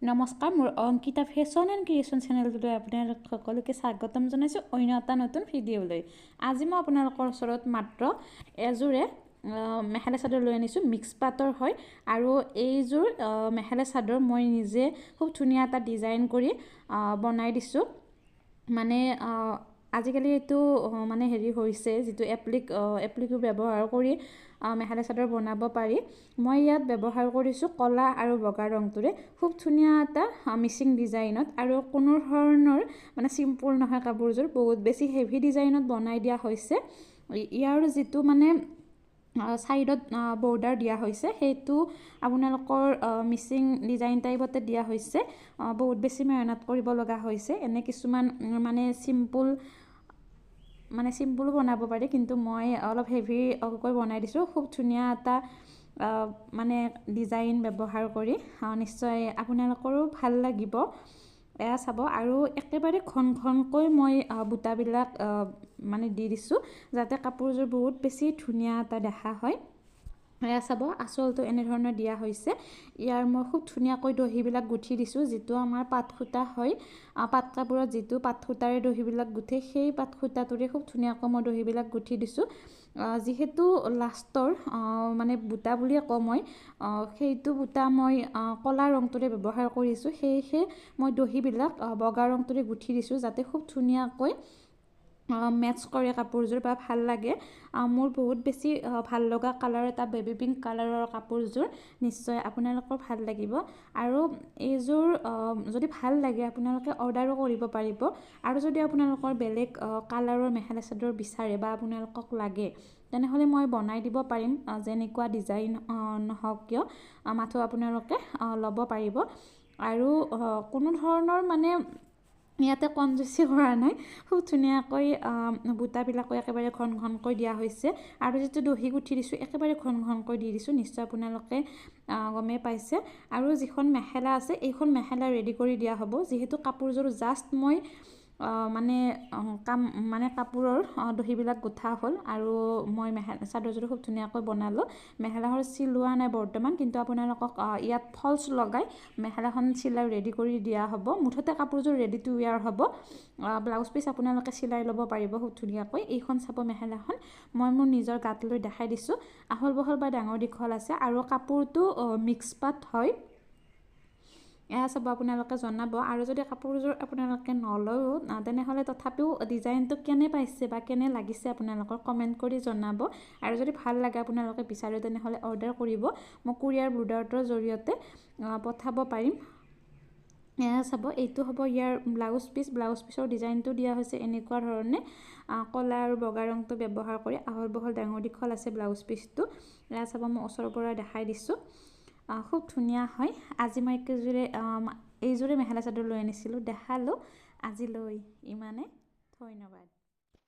নমস্কাৰ মোৰ Ankita fashion and creation চেনেলটোলৈ আপোনালোক সকলোকে স্বাগতম জনাইছোঁ অন্য এটা নতুন ভিডিঅ'লৈ। আজি মই আপোনালোকৰ ওচৰত মাত্ৰ এযোৰে মেখেলা চাদৰ লৈ আনিছোঁ। মিক্স পাটৰ হয় আৰু এইযোৰ মেখেলা চাদৰ মই নিজে খুব ধুনীয়া এটা ডিজাইন কৰি বনাই দিছোঁ। মানে আজিকালি এইটো মানে হেৰি হৈছে যিটো এপ্লিকো ব্যৱহাৰ কৰি মেখেলা চাদৰ বনাব পাৰি। মই ইয়াত ব্যৱহাৰ কৰিছোঁ কলা আৰু বগা ৰংটোৰে খুব ধুনীয়া এটা মিচিং ডিজাইনত আৰু কোনো ধৰণৰ মানে চিম্পুল নহয় কাপোৰযোৰ, বহুত বেছি হেভি ডিজাইনত বনাই দিয়া হৈছে। ইয়াৰ যিটো মানে সাইডত বৰ্ডাৰ দিয়া হৈছে সেইটো আপোনালোকৰ মিচিং ডিজাইন টাইপতে দিয়া হৈছে। বহুত বেছি মেহনত কৰিব লগা হৈছে। এনে কিছুমান মানে চিম্পুলো বনাব পাৰি, কিন্তু মই অলপ হেভিকৈ বনাই দিছোঁ। খুব ধুনীয়া এটা মানে ডিজাইন ব্যৱহাৰ কৰি নিশ্চয় আপোনালোকৰো ভাল লাগিব এয়া চাব। আৰু একেবাৰে ঘনকৈ মই বুটাবিলাক মানে দি দিছোঁ যাতে কাপোৰযোৰ বহুত বেছি ধুনীয়া এটা দেখা হয়। এয়া চাব, আঁচলটো এনেধৰণৰ দিয়া হৈছে। ইয়াৰ মই খুব ধুনীয়াকৈ দহিবিলাক গুঠি দিছোঁ, যিটো আমাৰ পাট সূতা হয়। পাট কাপোৰত যিটো পাট সূতাৰে দহিবিলাক গুঠে, সেই পাট সূতাটোৰে খুব ধুনীয়াকৈ মই দহিবিলাক গুঠি দিছোঁ। যিহেতু লাষ্টৰ মানে বুটা বুলিয়ে কওঁ মই, সেইটো বুটা মই কলা ৰংটোৰে ব্যৱহাৰ কৰিছোঁ। সেয়েহে মই দহিবিলাক বগা ৰংটোৰে গুঠি দিছোঁ যাতে খুব ধুনীয়াকৈ মেটচ কৰে কাপোৰযোৰ বা ভাল লাগে। মোৰ বহুত বেছি ভাল লগা কালাৰ এটা বেবী পিংক কালাৰৰ কাপোৰযোৰ, নিশ্চয় আপোনালোকৰ ভাল লাগিব। আৰু এইযোৰ যদি ভাল লাগে আপোনালোকে অৰ্ডাৰো কৰিব পাৰিব। আৰু যদি আপোনালোকৰ বেলেগ কালাৰৰ মেখেলা চাদৰ বিচাৰে বা আপোনালোকক লাগে তেনেহ'লে মই বনাই দিব পাৰিম। যেনেকুৱা ডিজাইন নহওক কিয় মাথো আপোনালোকে ল'ব পাৰিব। আৰু কোনো ধৰণৰ মানে ইয়াতে কনজুচি কৰা নাই, খুব ধুনীয়াকৈ বুটাবিলাকো একেবাৰে ঘনকৈ দিয়া হৈছে। আৰু যিটো দহি গুঠি দিছোঁ একেবাৰে ঘনকৈ দি দিছোঁ, নিশ্চয় আপোনালোকে গমেই পাইছে। আৰু যিখন মেখেলা আছে এইখন মেখেলা ৰেডি কৰি দিয়া হ'ব। যিহেতু কাপোৰযোৰ জাষ্ট মই মানে কাপোৰৰ দহিবিলাক গুঠা হ'ল আৰু মই চাদৰযোৰ খুব ধুনীয়াকৈ বনালোঁ। মেখেলাখন চিলোৱা নাই বৰ্তমান, কিন্তু আপোনালোকক ইয়াত ফলচ লগাই মেখেলাখন চিলাই ৰেডি কৰি দিয়া হ'ব। মুঠতে কাপোৰযোৰ ৰেডি টু ৱেয়াৰ হ'ব। ব্লাউজ পিচ আপোনালোকে চিলাই ল'ব পাৰিব খুব ধুনীয়াকৈ। এইখন চাব মেখেলাখন মই মোৰ নিজৰ গাত লৈ দেখাই দিছোঁ। আহল বহল বা ডাঙৰ দীঘল আছে আৰু কাপোৰটো মিক্স পাট হয়। এয়া চাব, আপোনালোকে জনাব। আৰু যদি কাপোৰযোৰ আপোনালোকে নলয়ও তেনেহ'লে তথাপিও ডিজাইনটো কেনে পাইছে বা কেনে লাগিছে আপোনালোকৰ কমেণ্ট কৰি জনাব। আৰু যদি ভাল লাগে আপোনালোকে বিচাৰে তেনেহ'লে অৰ্ডাৰ কৰিব, মই কুৰিয়াৰ প্ৰডাক্টৰ জৰিয়তে পঠাব পাৰিম। এয়া চাব, এইটো হ'ব ইয়াৰ ব্লাউজ পিচৰ ডিজাইনটো দিয়া হৈছে এনেকুৱা ধৰণে কলা আৰু বগা ৰংটো ব্যৱহাৰ কৰি আহল বহল ডাঙৰ দীঘল আছে ব্লাউজ পিচটো। এয়া চাব, মই ওচৰৰ পৰা দেখাই দিছোঁ। খুব ধুনীয়া হয়। আজি মই এইযোৰে মেখেলা চাদৰ লৈ আনিছিলোঁ, দেখালোঁ। আজিলৈ ইমানে, ধন্যবাদ।